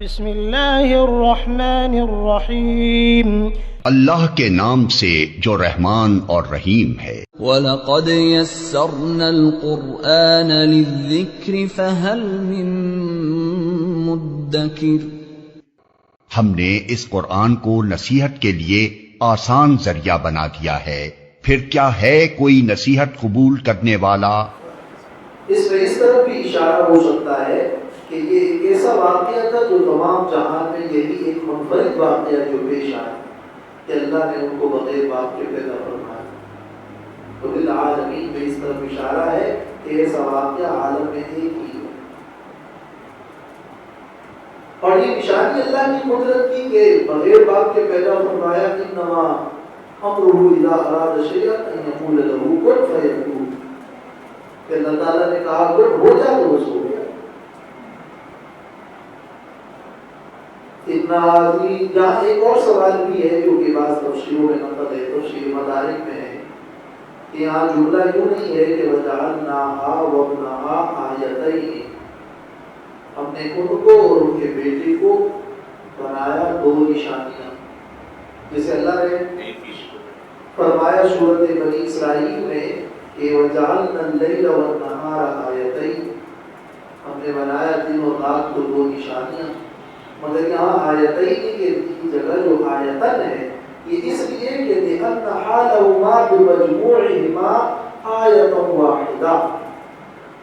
بسم اللہ الرحمن الرحیم، اللہ کے نام سے جو رحمان اور رحیم ہے۔ وَلَقَدْ يَسَّرْنَا الْقُرْآنَ لِلذِّكْرِ فَهَلْ مِن مُّدَّكِرٍ۔ ہم نے اس قرآن کو نصیحت کے لیے آسان ذریعہ بنا دیا ہے، پھر کیا ہے کوئی نصیحت قبول کرنے والا؟ اس میں اس طرح بھی اشارہ ہو سکتا ہے کہ یہ ایک ایسا واقعہ تھا جو تمام جہان میں یہی ایک منفرد واقعہ جو پیش آیا کہ اللہ نے ان کو بغیر باپ کے پیدا فرمایا۔ تو للعالمین میں اس طرف اشارہ ہے کہ ایسا واقعہ عالم میں ایک ہی ہے، اور یہ نشانی اللہ کی قدرت کی کہ بغیر باپ کے پیدا فرمایا۔ انما امرہ اذا اراد شیئا ان یقول له کن فیکون، کہ اللہ تعالیٰ نے کہا کن ہو جا تو بس ہو گیا۔ اتنا عظیم جہاں ایک اور سوال بھی ہے جو کہ بعض تفسیروں میں نقل ہے، تفسیر مدارک میں ہے کہ یہاں جملہ یوں نہیں ہے کہ وَجَعَلْنَاهَا وَابْنَهَا آیَتَيْنِ، ہم نے ان کو اور ان کے بیٹے کو بنایا دو نشانیاں، جیسے اللہ نے فرمایا سورۃ بنی اسرائیل میں کہ وَجَعَلْنَا اللَّيْلَ وَالنَّهَارَ آیَتَيْنِ، ہم نے بنایا دن اور رات کو دو نشانیاں۔ مگر یہاں آیتین کی جگہ جو آیتن ہے یہ اس لیے کہ لِأَنَّ حَالَهُمَا بِمَجْمُوعِهِمَا آیَةً وَاحِدَةً،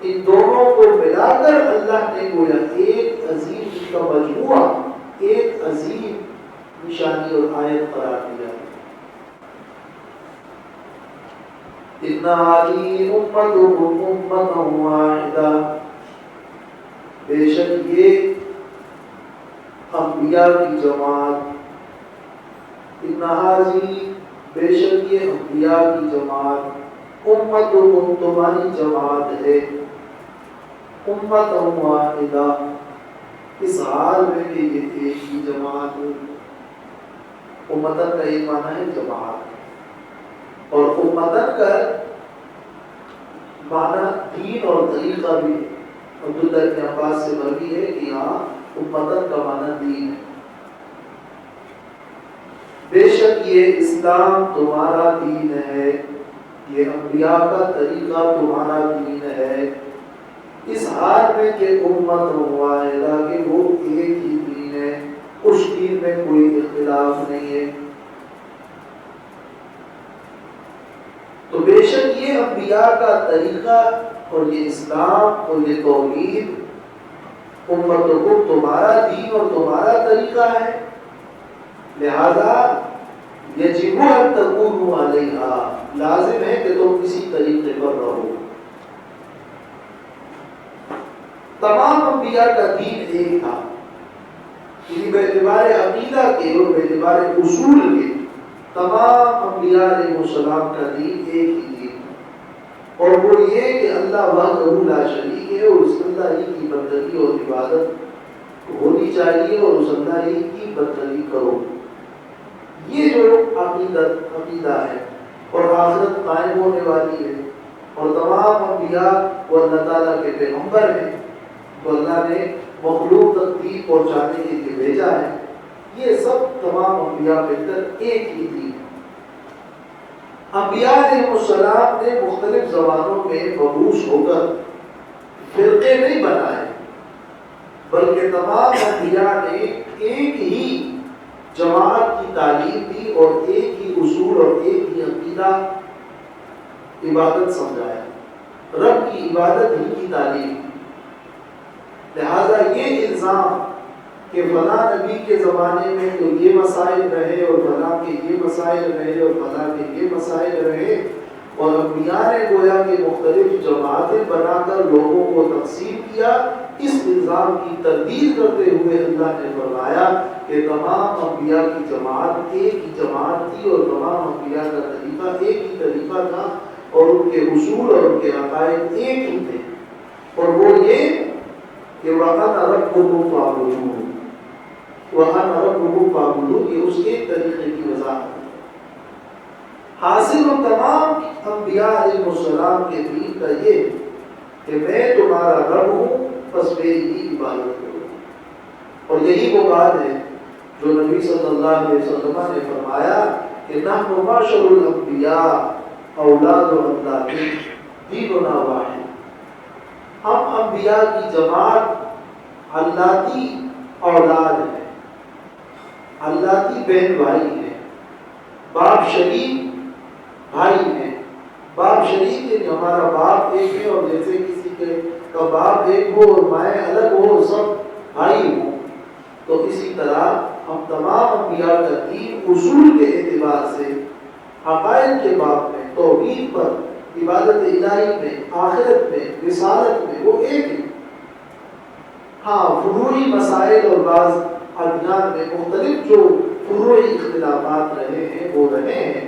ان دونوں کو ملا کر اللہ نے گویا ایک عظیم کا مجموعہ، ایک عظیم نشانی اور آیت قرار دیا۔ اِنَّ هَٰذِهِ أُمَّتُكُمْ أُمَّةً وَاحِدَةً، بے شک یہ انبیاء کی جماعت، ان ہذی بے شک یہ انبیاء کی جماعت، امتکم تمہاری جماعت ہے، امۃ واحدہ، اس حال میں کہ یہ ایک ہی جماعت ہے۔ امتن کا ایک معنی ہے جماعت، اور امتن کا معنی دین اور طریقہ بھی۔ عبداللہ بن عباس سے مروی ہے کہ یہاں امتن کا معنی دین ہے۔ بے شک یہ اسلام تمہارا دین ہے، یہ انبیاء کا طریقہ تمہارا دین ہے، اس حال میں کہ امت واحدہ کہ وہ ایک ہی دین ہے، اس دین میں کوئی اختلاف نہیں ہے۔ تو بے شک یہ انبیاء کا طریقہ اور یہ اسلام اور یہ توحید امتکم تمہارا دین اور تمہارا طریقہ ہے، لہذا یجب ان تکونوا علیہا، لازم ہے کہ تم اسی طریقے پر رہو۔ تمام انبیاء کا دین ایک تھا، یعنی باعتبار عقیدہ کے اور باعتبار اصول کے تمام انبیاء علیہ السلام کا دین ایک ہی دین ہے، اور وہ یہ کہ اللہ وحدہ لا شریک ہے، اور اس اللہ ہی کی بندگی اور عبادت ہونی چاہیے، اور اس اللہ ہی کی بندگی کرو۔ یہ جو عقیدہ ہے، اور آخرت قائم ہونے والی ہے، اور تمام انبیاء وہ اللہ تعالیٰ کے پیغمبر ہیں تو اللہ نے مخلوق تک دین پہنچانے کے لیے بھیجا ہے، یہ سب تمام انبیاء مل کر ایک ہی دین ہے۔ انبیاء علیہ السلام نے مختلف زبانوں میں مبعوث ہو کر فرقے نہیں بنائے، بلکہ تمام انبیاء نے ایک ہی جماعت کی تعلیم دی اور ایک ہی اصول اور ایک ہی عقیدہ عبادت سمجھایا، رب کی عبادت ہی کی تعلیم۔ لہذا یہ الزام کہ فلاں نبی کے زمانے میں تو یہ مسائل رہے اور فلاں کے یہ مسائل رہے اور فلاں کے یہ مسائل رہے، اور انبیاء نے گویا کہ مختلف جماعتیں بنا کر لوگوں کو تقسیم کیا، اس الزام کی تردید کرتے ہوئے اللہ نے فرمایا کہ تمام انبیاء کی جماعت ایک ہی جماعت تھی، اور تمام انبیاء کا طریقہ ایک ہی طریقہ تھا، اور ان کے اصول اور ان کے عقائد ایک ہی تھے، اور وہ یہ کہ وَأَنَا رَبُّكُمْ فَاعْبُدُونِ، وَأَنَا رَبُّكُمْ فَاعْبُدُونِ، یہ اس ایک طریقے کی وضاحت ہے۔ حاصل تمام انبیاء علیہ السلام کے دین کا یہ کہ میں تمہارا رب ہوں، بس میری ہی عبادت کرو۔ اور یہی وہ بات ہے جو نبی صلی اللہ علیہ وسلم نے فرمایا کہ نحن معشر الانبیاء اولاد اللہ دیننا واحد، ہم انبیاء کی جماعت اللہ اولاد ہیں، اللہ کی بہن بھائی ہیں، باپ شریک بھائی ہیں، باپ شریک ہے، ہمارا باپ ایک ہے، اور جیسے کسی کے کا باپ ایک ہو اور مائیں الگ ہو، سب بھائی ہوں، تو اسی طرح ہم تمام انبیاء کا دین اصول کے اعتبار سے عقائد کے باب میں، توحید پر، عبادت الہی میں، آخرت میں، رسالت میں وہ ایک ہے۔ ہاں فروعی مسائل اور بعض ادیان میں مختلف جو فروعی اختلافات رہے ہیں وہ رہے ہیں،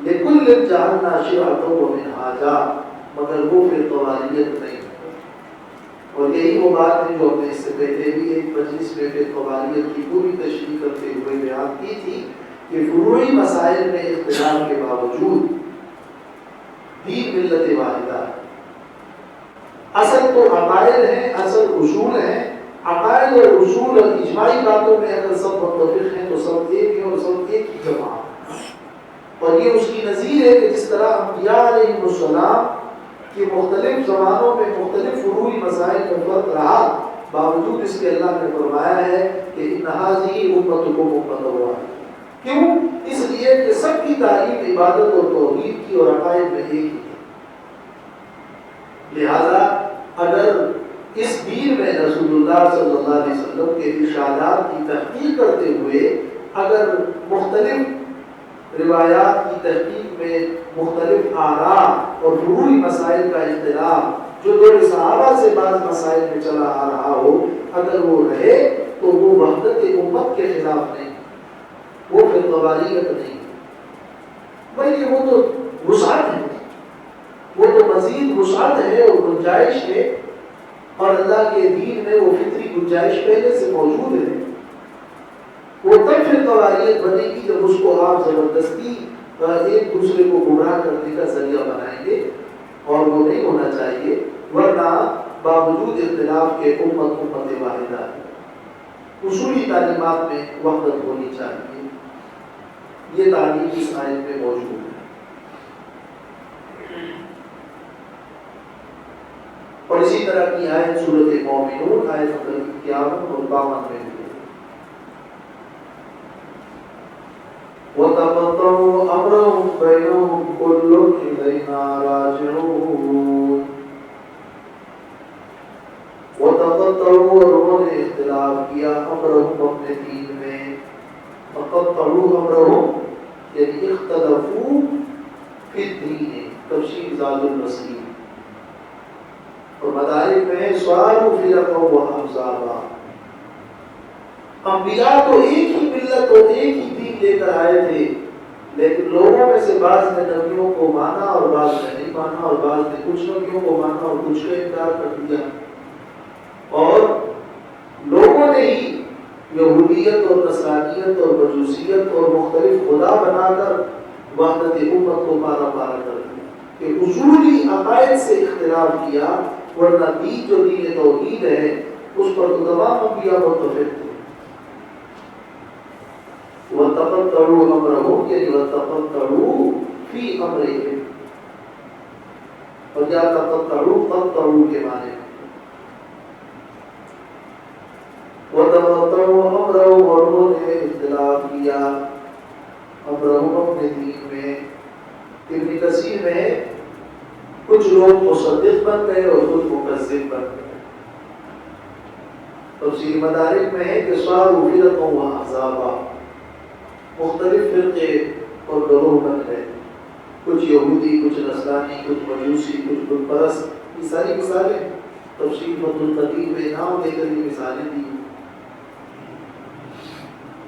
لیکن جعلنا شرعۃ ومنہاجا، مگر وہ پھر قوالیت نہیں ہے۔ اور یہی وہ بات ہے جو ہم نے اس سے پہلے بھی ایک مجلس میں پھر قوالیت کی پوری تشریح کرتے ہوئے بیان کی تھی کہ فروعی مسائل میں اختلاف کے باوجود دین ملت واحدہ ہے۔ اصل تو عقائد ہیں، اصل اصول ہیں، عقائد اور اصول اور اجماعی باتوں میں اگر سب متفق ہیں تو سب ایک ہیں اور سب ایک ہی جماعت ہے۔ اور یہ اس کی نظیر ہے کہ جس طرح انبیاء علیہ السلام کہ مختلف زمانوں میں مختلف فروعی مسائل میں فرق رہا، باوجود اس کے اللہ نے فرمایا ہے کہ ان ھذہ امتکم امۃ واحدہ۔ کیوں؟ اس لیے کہ سب کی تعریف عبادت اور توحید کی اور عقائد میں ایک ہی ہے۔ لہذا اگر اس دین میں رسول اللہ صلی اللہ علیہ وسلم کے ارشادات کی تحقیق کرتے ہوئے اگر مختلف روایات کی تحقیق میں مختلف آراء اور فروعی مسائل کا اختلاف جو دور صحابہ سے بعض مسائل میں چلا آ رہا ہو، اگر وہ رہے تو وہ وحدت امت کے خلاف نہیں، وہ پھر قوالیت نہیں، بلکہ وہ تو وسعت ہے، وہ تو مزید وسعت ہے اور گنجائش ہے، اور اللہ کے دین میں وہ فطری گنجائش پہلے سے موجود ہے۔ وہ تب پھر قوالیت بنے گی جب اس کو آپ زبردستی ایک دوسرے کو گمراہ کرنے کا ذریعہ بنائیں گے، اور وہ نہیں ہونا چاہیے، ورنہ باوجود اختلاف کے امت واحدہ ہے۔ اصولی تعلیمات میں وحدت ہونی چاہیے، یہ تعلیم اس آیت میں موجود ہے۔ اور اسی طرح کی آیت سورۃ مومنون آیت نمبر 51 اور 52 میں بھی ہے۔ وَتَقَطَّعُوا أَمْرَهُمْ بَيْنَهُمْ كُلٌّ إِلَيْنَا رَاجِعُونَ۔ وَتَقَطَّعُوا، اور انہوں نے اختلاف کیا، أَمْرَهُمْ اپنے دین میں، وَقَطَّعُوا أَمْرَهُمْ یعنی اختلفوا فی الدین، تفسیر زاد المسیر، اور مدارک میں سوالوا فرقا وأحزابا۔ انبیاء تو ایک ہی ملت اور ایک ہی دین لے کر آئے تھے، لیکن لوگوں میں سے بعض نے نبیوں کو مانا اور بعض نے نہیں مانا، اور بعض نے کچھ نبیوں کو مانا اور کچھ کا انکار کر دیا، اور لوگوں نے ہی یہودیت اور نصرانیت اور مجوسیت اور مختلف خدا بنا کر وحدت امت کو پارا پارا کر دیا کہ اصولی عقائد سے اختلاف کیا، ورنہ دین جو دین توحید ہے اس پر تو تمام انبیاء متفق تھے۔ وَتَقَطَّعُوا أَمْرَهُمْ یعنی وَتَقَطَّعُوا فِي أَمْرِهِمْ، اور یا تقطعوا قطعوا کے معنی میں۔ وَتَقَطَّعُوا أَمْرَهُمْ، اور انہوں نے اختلاف کیا أَمْرَهُمْ اپنے دین میں۔ ابن کثیر میں کچھ لوگ مصدق بن گئے اور کچھ مکذب بن گئے۔ تفسیر مدارک میں ہے کہ صاروا فرقا وأحزابا، مختلف فرقے اور گروہ بن گئے، کچھ یہودی، کچھ نصرانی، کچھ مجوسی، کچھ بت پرست۔ یہ ساری مثالیں تفسیر فتح القدیر میں نام لے کر یہ مثالیں دی۔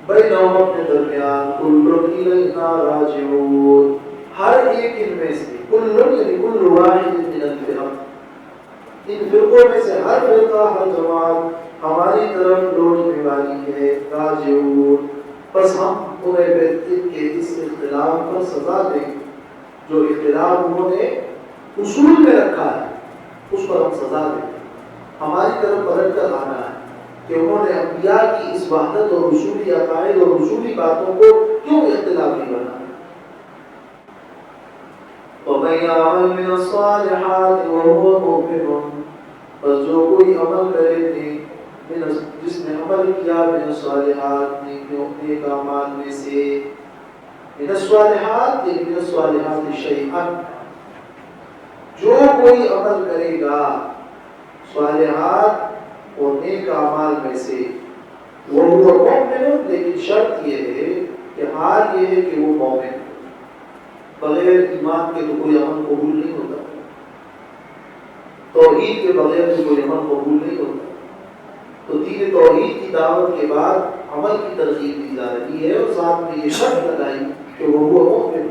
بینہم اپنے درمیان، کل الینا راجعون، ہر ایک ان میں سے، کل یعنی کل واحد من الفرق، ان فرقوں میں سے ہر فرقہ، ہر جماعت ہماری طرف لوٹنے والی ہے، راجعون، بس ہم انہیں ان کے اس اختلاف پر سزا دیں گے، جو اختلاف انہوں نے اصول میں رکھا ہے اس پر ہم سزا دیں گے، ہماری طرف پلٹ کر آنا ہے۔ کہ انہوں نے انبیاء کی اس وحدت اور اصولی عقائد اور اصولی باتوں کو کیوں اختلافی بنا؟ وَمَن يَعْمَلْ مِنَ الصَّالِحَاتِ وَهُوَ مُؤْمِنٌ، بس جو کوئی عمل کرے جس نے عمل کیا من الصالحات نیک اعمال میں سے، من الصالحات من الصالحات شیئا، جو کوئی عمل کرے گا صالحات اور نیک اعمال میں سے، وہ مومن، لیکن شرط یہ ہے کہ حال یہ ہے کہ وہ مومن، بغیر ایمان کے تو کوئی عمل قبول نہیں ہوتا، توحید کے بغیر تو کوئی عمل قبول نہیں ہوتا۔ تو دین توحید کی دعوت کے بعد عمل کی ترغیب دی جا رہی ہے، اور ساتھ میں یہ شرط لگائی کہ وہ مومن۔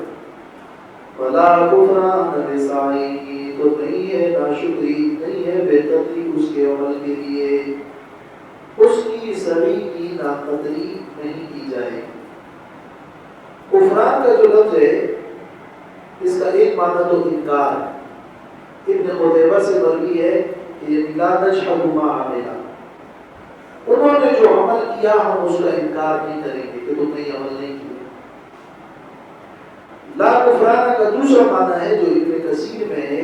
وَلَا كُفْرَانَ لِسَعْيِهِ، تو نہیں ہے ناشکری، نہیں ہے بے قدری اس کے عمل کے لیے، اس کی سعی کی ناقدری نہیں کی جائے۔ کفران کا جو لفظ ہے اس کا ایک معنی تو انکار ہے، ابن قتیبہ سے مروی ہے کہ یہ لا نجحد ما عملا، انہوں نے جو عمل کیا ہم اس کا انکار نہیں کریں گے کہ تم نے یہ عمل نہیں کیا۔ لا کفرانہ کا دوسرا معنی ہے جو ابن کثیر میں ہے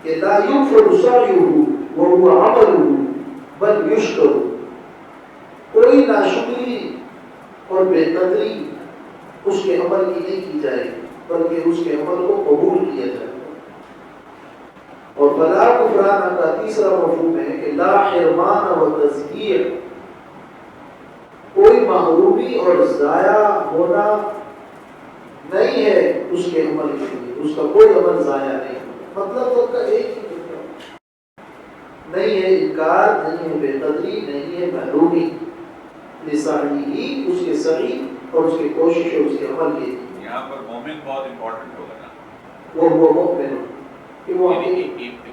کہ لا یکفر سعیہ وہو عملہ بل یشکر، کوئی ناشکری اور بے قدری اس کے عمل کی نہیں کی جائے بلکہ اس کے عمل کو قبول کیا جائے۔ اور فلا کفرانہ کا تیسرا مفہوم ہے کہ لا حرمان و تزکیر، کوئی محرومی اور ضائع ہونا نہیں ہے اس کے عمل کے لیے، اس کا کوئی عمل ضائع نہیں ہوتا۔ مطلب اس کا ایک ہی نہیں ہے انکار، نہیں ہے بے قدری، نہیں ہے محرومی، لسعیہ اس کے سعی اور اس کی کوشش اور اس کے عمل کے لیے۔ یہاں پر مومن بہت امپورٹنٹ ہوگا نا، وہ مومن کہ وہ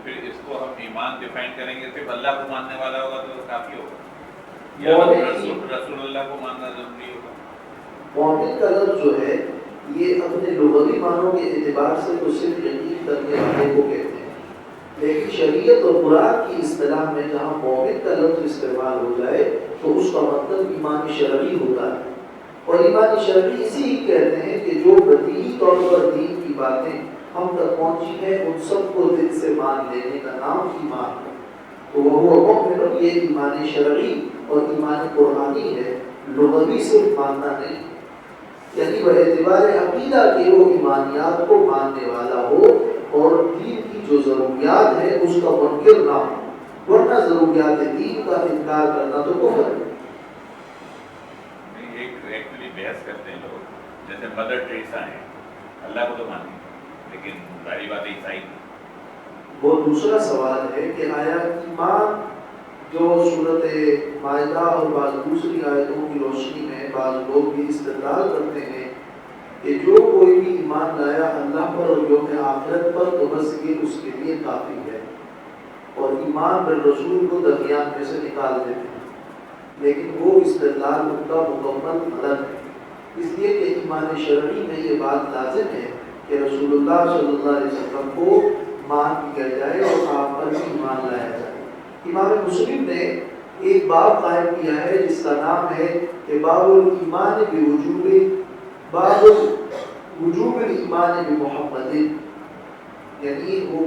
پھر اس کو ہم ایمان ڈیفائن کریں گے، صرف اللہ کو ماننے والا ہوگا تو کافی ہوگا، یا رسول اللہ کو ماننا ضروری ہوگا؟ مومن کا لفظ جو ہے یہ اپنے لغوی معنوں کے اعتبار سے تو صرف یقین کرنے والے کو کہتے ہیں، لیکن شریعت اور قرآن کی اصطلاح میں جہاں مومن کا لفظ استعمال ہو جائے تو اس کا مطلب ایمان شرعی ہوتا ہے، اور ایمان شرعی اسی ہی کہتے ہیں کہ جو بدیہی طور پر دین کی باتیں ہم تک پہنچی ہیں ان سب کو دل سے مان لینے کا نام ایمان ہے۔ تو وہ مومن، یہ ایمان شرعی اور ایمان قرآنی ہے، لغوی صرف ماننا نہیں، یعنی وہ اعتبار عقیدہ کے وہ ایمانیات کو ماننے والا ہو اور دین کی جو ضروریات ہے اس کا منکر نہ ہو، ورنہ ضروریات دین کا انکار کرنا تو کفر ہے۔ ایکچولی بحث کرتے ہیں لوگ، جیسے مدر ٹریسا ہیں، اللہ کو تو مانتے لیکن ظاہری بات عیسائی نہیں۔ وہ دوسرا سوال ہے کہ آیا ایمان جو صورت مائدہ اور بعض دوسری آیتوں کی روشنی میں بعض لوگ بھی استدلال کرتے ہیں کہ جو کوئی بھی ایمان لایا اللہ پر اور یوم آخرت پر تو بس یہ اس کے لیے کافی ہے، اور ایمان بالرسول کو درمیان میں سے نکال دیتے ہیں، لیکن وہ استدلال ان کا مکمل غلط ہے، اس لیے کہ ایمان شرعی میں یہ بات لازم ہے کہ رسول اللہ صلی اللہ علیہ وسلم کو مان لیا جائے اور آپ پر بھی ایمان لایا جائے۔ امام مسلم نے ایک باب قائم کیا ہے جس کا نام ہے کہ باب الایمان بوجوب الایمان بمحمد، یعنی وہ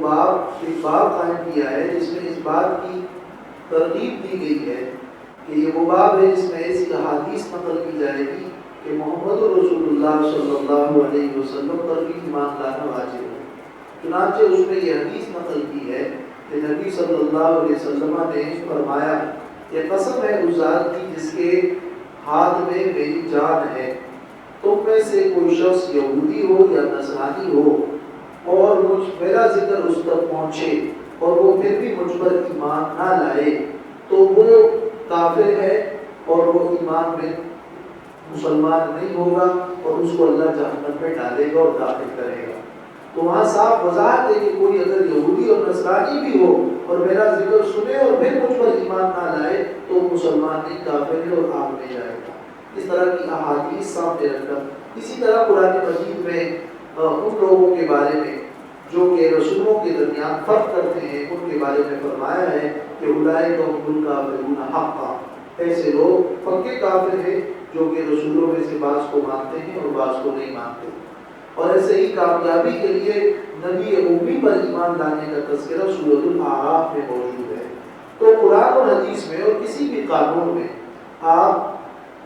ایک باب قائم کیا ہے جس میں اس بات کی ترغیب دی گئی ہے کہ یہ وہ باب ہے جس میں ایسی احادیث نقل کی جائے گی کہ محمد رسول اللہ صلی اللہ علیہ وسلم پر بھی ایمان لانا واجب ہے۔ چنانچہ اس میں یہ حدیث نقل کی ہے کہ نبی صلی اللہ علیہ وسلم نے فرمایا کہ قسم ہے اس ذات کی جس کے ہاتھ میں میری جان ہے، تم میں سے کوئی شخص یہودی ہو یا نصرانی ہو اور میرا ذکر اس تک پہنچے اور وہ پھر بھی مجھ پر ایمان نہ لائے تو وہ کافر ہے اور وہ ایمان میں مسلمان نہیں ہوگا اور اس کو اللہ جہنم میں ڈالے گا اور داخل کرے گا۔ تو وہاں صاف وضاحت ہے کہ کوئی اگر یہودی اور نصرانی بھی ہو اور میرا ذکر سنے اور پھر مجھ پر ایمان نہ لائے تو مسلمان نہیں، کافر ہے اور آگ میں جائے گا۔ اس طرح کی احادیث سامنے رکھنا۔ اسی طرح قرآن مجید میں ان لوگوں کے بارے میں جو کہ رسولوں کے درمیان فرق کرتے ہیں ان کے بارے میں فرمایا ہے کہ اولئک هم الکافرون حقا، ایسے لوگ پکے کافر ہیں جو کہ رسولوں میں سے بعض کو مانتے ہیں اور بعض کو نہیں مانتے. اور ایسے ہی کامیابی کے لیے نبی امی پر ایمان لانے کا تذکرہ سورۃ الاعراف میں موجود ہے. تو قرآن اور حدیث میں اور کسی بھی قانون میں آپ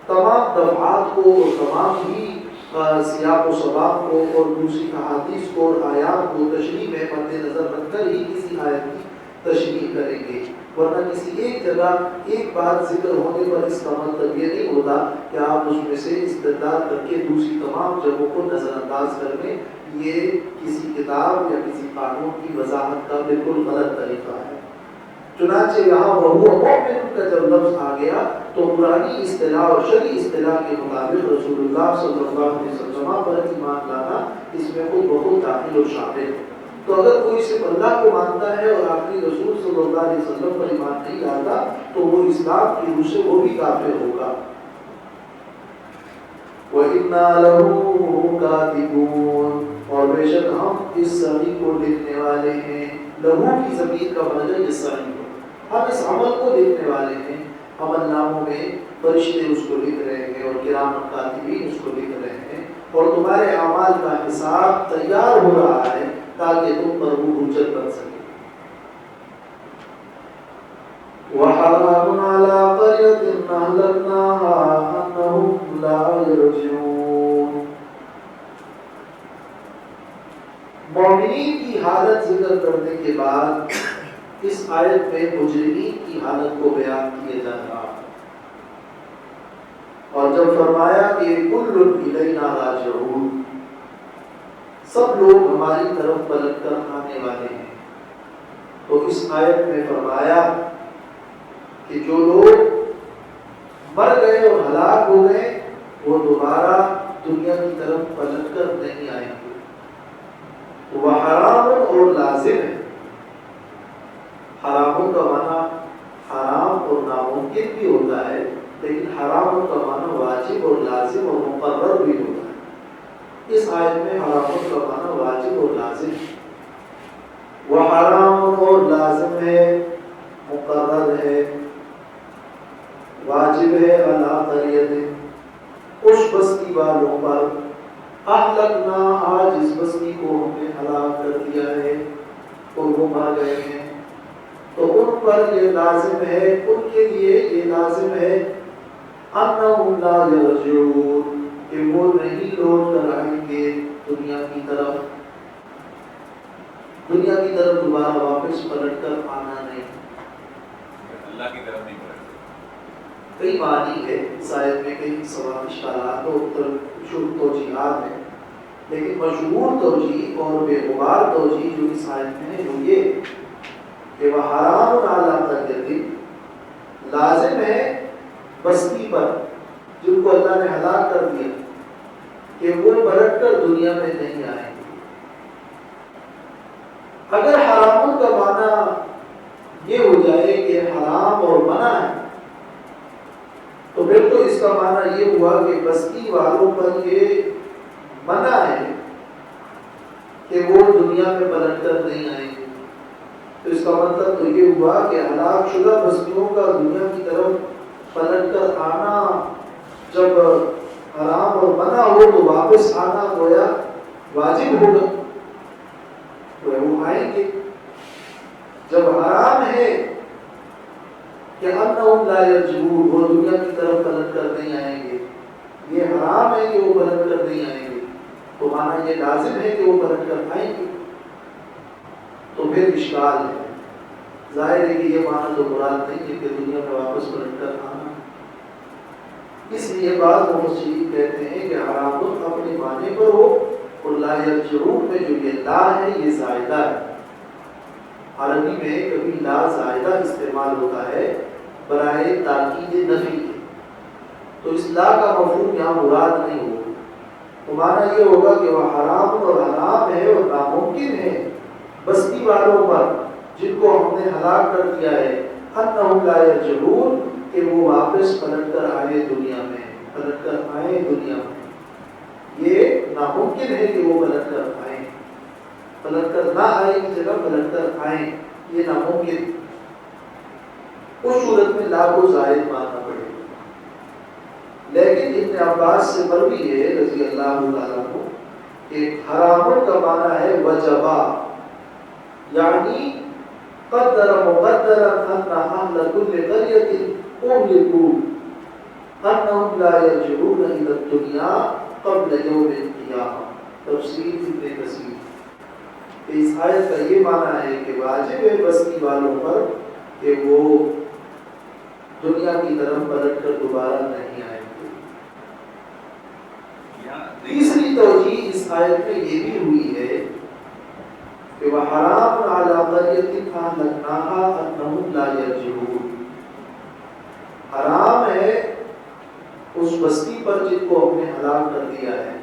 تمام دفعات کو اور تمام ہی سیاق و سباق کو اور دوسری احادیث کو اور آیات کو تشریح میں مد نظر رکھ کر ہی کسی آیت کی تشریح کریں گے، ورنہ کسی ایک جگہ ایک بات ذکر ہونے پر اس کا مطلب یہ نہیں ہوتا کہ آپ اس میں سے استدلال کر کے دوسری تمام جگہوں کو نظر انداز کر لیں. یہ کسی کتاب یا کسی قانون کی وضاحت کا بالکل غلط طریقہ ہے. چنانچہ یہاں وَهُوَ مُؤْمِنٌ کا جب لفظ آ گیا تو قرآنی اصطلاح اور شرعی اصطلاح کے مطابق رسول اللہ صلی اللہ علیہ وسلم پر ایمان لانا اس میں خود بخود داخل و شامل ہے. تو اگر کوئی صرف اللہ کو مانتا ہے اور آخری رسول صلی اللہ علیہ وسلم پر ایمان نہیں لاتا تو وہ اسلام کی روح سے وہ بھی کافر ہوگا. وَإِنَّا لَهُ كَاتِبُونَ اور بے شک ہم اس صحیح کو لکھنے والے ہیں. لہو کی ضمیر کا مطلب اس صحیح کو، ہم اس عمل کو لکھنے والے ہیں. عمل ناموں میں فرشتے اس کو لکھ رہے ہیں اور کرام کاتبین اس کو لکھ رہے ہیں اور تمہارے اعمال کا حساب تیار ہو رہا ہے تاکہ تم پر وہ حجت بن سکے. وَحَرَامٌ عَلَىٰ قَرْيَةٍ أَهْلَكْنَاهَا أَنَّهُمْ لَا يَرْجِعُونَ. مومنین کی حالت ذکر کرنے کے بعد اس آیت میں مجرمین کی حالت کو بیان کیا جا رہا ہے. اور جب فرمایا کہ کل الینا راجعون، سب لوگ ہماری طرف پلٹ کر آنے والے ہیں، تو اس آیت میں فرمایا کہ جو لوگ مر گئے اور ہلاک ہو گئے وہ دوبارہ دنیا کی طرف پلٹ کر نہیں آئیں گے. وہ حرام اور لازم ہے. حرام کا معنی حرام اور ناممکن بھی ہوتا ہے، لیکن حرام کا معنی واجب اور لازم اور مقرر بھی ہوتا ہے. اس آیت میں حرام کا معنی واجب اور لازم ہے. وہ حرام اور لازم ہے، مقرر ہے، واجب ہے. اللہ قریت اس بستی والوں پر، اہلکنا آج اس بستی کو ہم نے ہلاک کر دیا ہے اور وہ مر گئے ہیں، تو ان پر یہ لازم ہے، ان کے لیے یہ لازم ہے انہم لا یرجعون کہ وہ نہیں لوٹ کر آئیں گے دنیا کی طرف. دنیا کی طرف دوبارہ واپس پلٹ کر آنا نہیں. اللہ کی طرف نہیں پلٹ. کئی معنی ہے اس آیت میں، کئی سوال اشکالات اور توجیہات ہیں، لیکن مشہور توجیہ اور بے غبار توجیہ جو اس آیت میں ہے وہ یہ کہ وہ حرام علی قریۃ لازم ہے بستی پر جن کو اللہ نے ہلاک کر دیا کہ وہ پلٹ کر دنیا میں نہیں آئیں گے. اگر حرام کا معنی یہ ہو جائے کہ حرام اور منع ہے تو پھر تو اس کا معنی یہ ہوا کہ بستی والوں پر یہ منع ہے کہ وہ دنیا میں پلٹ کر نہیں آئیں گے. تو اس کا مطلب تو یہ ہوا کہ ہلاک شدہ بستیوں کا دنیا کی طرف پلٹ کر آنا جب حرام اور منع ہو تو واپس آنا گویا واجب ہوگا، وہ آئیں گے. جب حرام ہے کہ انہم لا یرجعون وہ دنیا کی طرف پلٹ کر نہیں آئیں گے، یہ حرام ہے کہ وہ پلٹ کر نہیں آئیں گے، تو معنی یہ لازم ہے کہ وہ پلٹ کر آئیں گے. تو پھر اشکال ہے. ظاہر ہے کہ یہ معنی تو مراد نہیں ہے کہ دنیا میں واپس پلٹ کر آنا. اس لیے بعض مفسرین کہتے ہیں کہ حرام اپنے معنی پر ہو اور لا یرجعون میں جو یہ لا ہے یہ زائدہ ہے. عربی میں کبھی لا زائدہ استعمال ہوتا ہے برائے تاکید نفی کے، تو اس لا کا مفہوم یہاں مراد نہیں ہوگا. تو معنی یہ ہوگا کہ وہ حرام اور حرام ہے اور ناممکن ہے بستی والوں پر جن کو ہم نے ہلاک کر دیا ہے انہم لا یرجعون کہ وہ واپس پلٹ کر آئے دنیا میں، پلٹ کر آئے دنیا میں. یہ ناممکن ہے کہ وہ پلٹ کر آئیں، پلٹ کر نہ آئے کی جگہ پلٹ کر آئیں، یہ ناممکن. اس صورت میں لا کو زائد ماننا پڑے گا. لیکن ابن عباس سے مروی ہے رضی اللہ تعالیٰ عنہ کہ حرام کا معنی ہے وجبا، یعنی قدر مقدرا ان اهل كل قرية اهلكوا انهم لا يرجعون الى الدنيا قبل يوم القيامة. تفسیر ابن کثیر. اس آیت کا یہ معنی ہے کہ واجب ہے بستی والوں پر کہ وہ دنیا کی طرف پلٹ کر دوبارہ نہیں آئیں گے. تیسری توجیہ اس آیت میں یہ بھی ہوئی ہے کہ وَحَرَامٌ عَلَىٰ قَرْيَةٍ أَهْلَكْنَاهَا أَنَّهُمْ لَا يَرْجِعُونَ. حرام ہے اس بستی پر جن کو ہم نے ہلاک کر دیا ہے،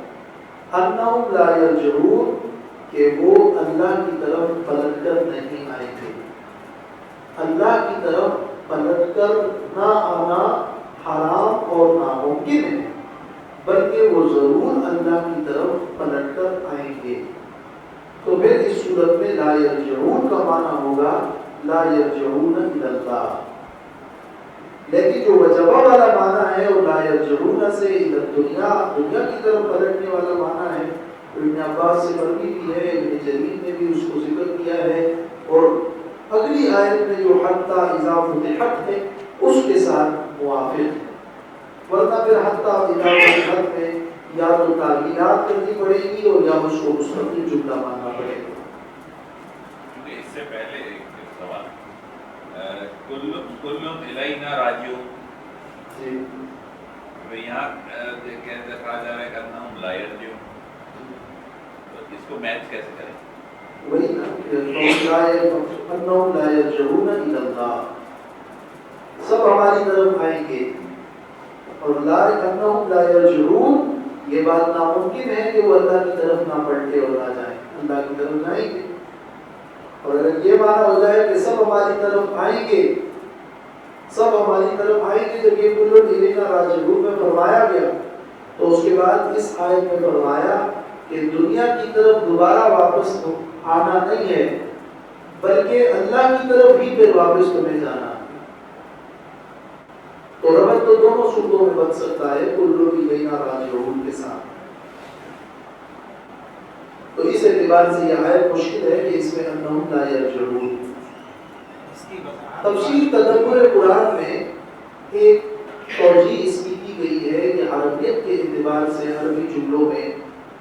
أَنَّهُمْ لَا يَرْجِعُونَ، کہ وہ اللہ کی طرف پلٹ کر نہیں آئیں گے. اللہ کی طرف پلٹ کر نہ آنا حرام اور ناممکن ہے، بلکہ وہ ضرور اللہ کی طرف پلٹ کر آئیں گے. تو پھر اس صورت میں لا یرجعون کا معنی ہوگا لا یرجعون الی اللہ. لیکن جو وجبہ والا معنی ہے اور لا یرجعون سے الی الدنیا، دنیا کی طرف پلٹنے والا معنی ہے، ابن عباس سے مروی بھی ہے، ابن جریر نے بھی اس کو ذکر کیا ہے، اور اگلی آیت میں جو حتی اذا فتحت ہے اس کے ساتھ موافق ہے. ورنہ پھر حتی اذا فتحت میں یا تو تعلیمات کرنی پڑے گی اور یا اس کو مستقل جملہ ماننا پڑے گا. اس سے پہلے ایک سوال، کل الینا راجعون، یہاں کہا جا رہا ہے کہ انہم لا یرجعون، تو اس کو میچ کیسے کریں؟ وہی نا انہم لا یرجعون الی اللہ، سب ہماری طرف آئیں گے. اور لا انہم لا یرجعون، یہ بات ناممکن ہے کہ وہ اللہ کی طرف نہ پلٹے اور نہ جائیں، اللہ کی طرف جائیں گے. اور اگر یہ معنی ہو جائے کہ سب ہماری طرف آئیں گے، سب ہماری طرف آئیں گے، جب یہ کل الینا راجعون میں فرمایا گیا تو اس کے بعد اس آیت میں فرمایا کہ دنیا کی طرف دوبارہ واپس آنا نہیں ہے، بلکہ اللہ کی طرف ہی پھر واپس تمہیں جانا. تو ربط تو دونوں صورتوں میں بن سکتا ہے کل الینا راجعون کے ساتھ. تو اس اعتبار سے یہ آیت مشکل ہے کہ اس میں انہم لا یرجعون. تفسیر تدبر قرآن میں ایک توجیہ اس کی گئی ہے کہ عربیت کے اعتبار سے عربی جملوں میں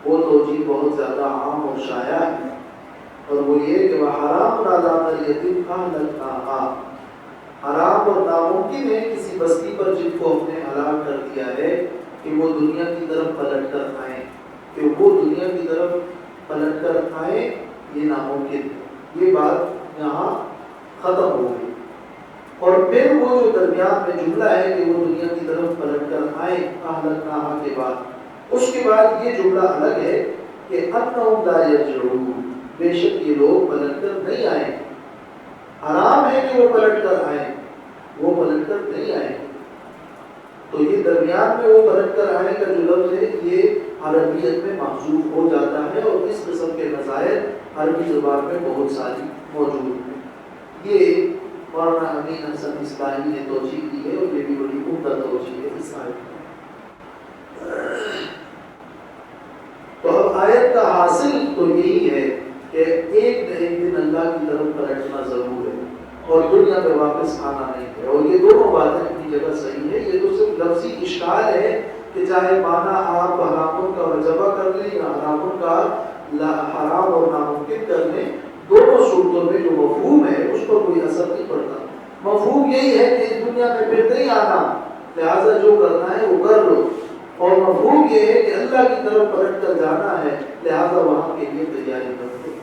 وہ توجیہ بہت زیادہ عام اور شائع ہے، اور وہ یہ کہ وَحَرَامٌ عَلَىٰ قَرْيَةٍ أَهْلَكْنَاهَا، حرام اور ناممکن ہے کسی بستی پر جن کو ہم نے ہلاک کر دیا ہے کہ وہ دنیا کی طرف پلٹ کر آئیں، کہ وہ دنیا کی طرف پلٹ کر آئیں، یہ ناممکن ہے. یہ بات یہاں ختم ہو گئی. اور پھر وہ جو درمیان میں جملہ ہے کہ وہ دنیا کی طرف پلٹ کر آئیں اہلکناہا کے بعد، اس کے بعد یہ جملہ الگ ہے کہ انہم لا یرجعون، بے شک یہ لوگ پلٹ کر نہیں آئیں. حرام ہے کہ وہ پلٹ کر آئیں، وہ پلٹ کر نہیں آئیں. تو یہ درمیان میں وہ پلٹ کر آنے کا جو لفظ ہے یہ عربیت میں محذوف ہو جاتا ہے، اور اس قسم کے نظائر عربی زبان میں بہت ساری موجود ہیں. یہ مولانا امین حسن اصلاحی نے توجیہ کی ہے، اور یہ بھی بڑی عمدہ توجیہ ہے اس آیت میں. تو اب آیت کا حاصل تو یہی ہے کہ ایک نہ ایک دن اللہ کی طرف پلٹنا ضرور ہے اور دنیا میں واپس آنا نہیں ہے. اور یہ دونوں باتیں اپنی جگہ صحیح ہے. یہ تو صرف لفظی اشکال ہے کہ چاہے معنی آپ حراموں کا وجبہ کر لیں یا حراموں کا حرام اور ناممکن کر لیں، دونوں صورتوں میں جو مفہوم ہے اس پر کوئی اثر نہیں پڑتا. مفہوم یہی ہے کہ اس دنیا میں پھر نہیں آنا، لہٰذا جو کرنا ہے وہ کر لو. اور مفہوم یہ ہے کہ اللہ کی طرف پلٹ کر جانا ہے، لہٰذا وہاں کے لیے تیاری کر لو.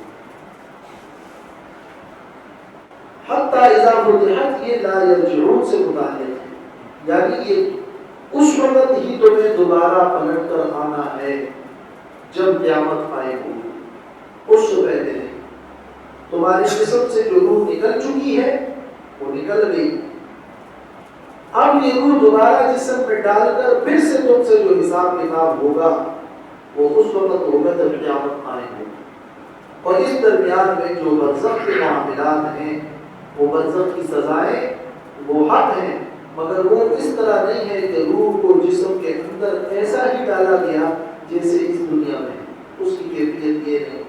حتیٰ اذا فتحت یہ لا یرجعون سے متعلق ہے، یعنی یہ اس وقت ہی تمہیں دوبارہ پلٹ کر آنا ہے جب قیامت آئے گی، اس سے پہلے نہیں. تمہاری جسم سے جو روح نکل چکی ہے وہ نکل گئی، اب یہ روح دوبارہ جسم میں ڈال کر پھر سے تم سے جو حساب کتاب ہوگا وہ اس وقت ہوگا جب قیامت آئے گی. اور اس درمیان میں جو برزخ کے معاملات ہیں، وہ برزخ کی سزائیں وہ حق ہیں، مگر وہ اس طرح نہیں ہے کہ روح کو جسم کے اندر ایسا ہی ڈالا گیا جیسے اس دنیا میں، اس کی کیفیت یہ نہیں،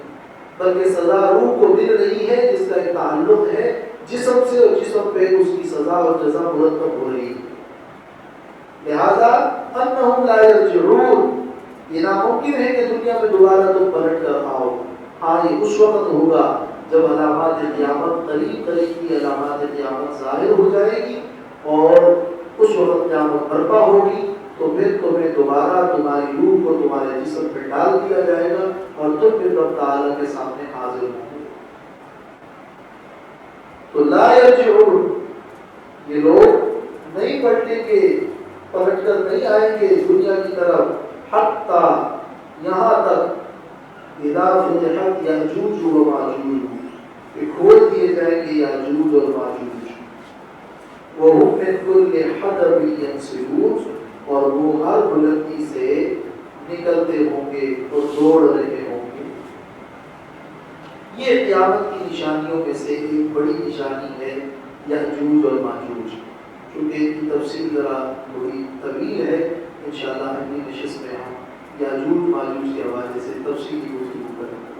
بلکہ سزا روح کو مل رہی ہے جس کا ایک تعلق ہے جسم سے، اور جسم پہ اس کی سزا اور جزا مرتب ہو رہی ہے۔ لہذا انہم لا یرجعون، یہ ناممکن ہے کہ دنیا میں دوبارہ تم پلٹ کر آؤ۔ ہاں یہ اس وقت ہوگا جب علامات قیامت، قریب قریب کی علامات قیامت ظاہر ہو جائے گی، اور اس وقت قیامت برپا ہوگی، تو پھر تمہیں دوبارہ تمہاری روح کو تمہارے جسم پہ ڈال دیا جائے گا، اور تم پھر رب تعالیٰ کے سامنے حاضر ہوں گے۔ تو لا یرجعون، یہ لوگ نہیں پلٹیں گے، پلٹ کر نہیں آئیں گے دنیا کی طرف، حتیٰ یہاں تک اذا فتحت یاجوج و ماجوج، کہ کھول دیے جائیں گے یاجوج اور ماجوج، وہم من کل حدب ینسلون، اور وہ ہر بلندی سے نکلتے ہوں گے اور دوڑ رہے ہوں گے۔ یہ قیامت کی نشانیوں میں سے ایک بڑی نشانی ہے یاجوج اور ماجوج، کیونکہ ان کی تفصیل ذرا تھوڑی طویل ہے، انشاءاللہ اگلی نشست میں ہم یاجوج ماجوج کے حوالے سے تفصیلی گفتگو کریں گے۔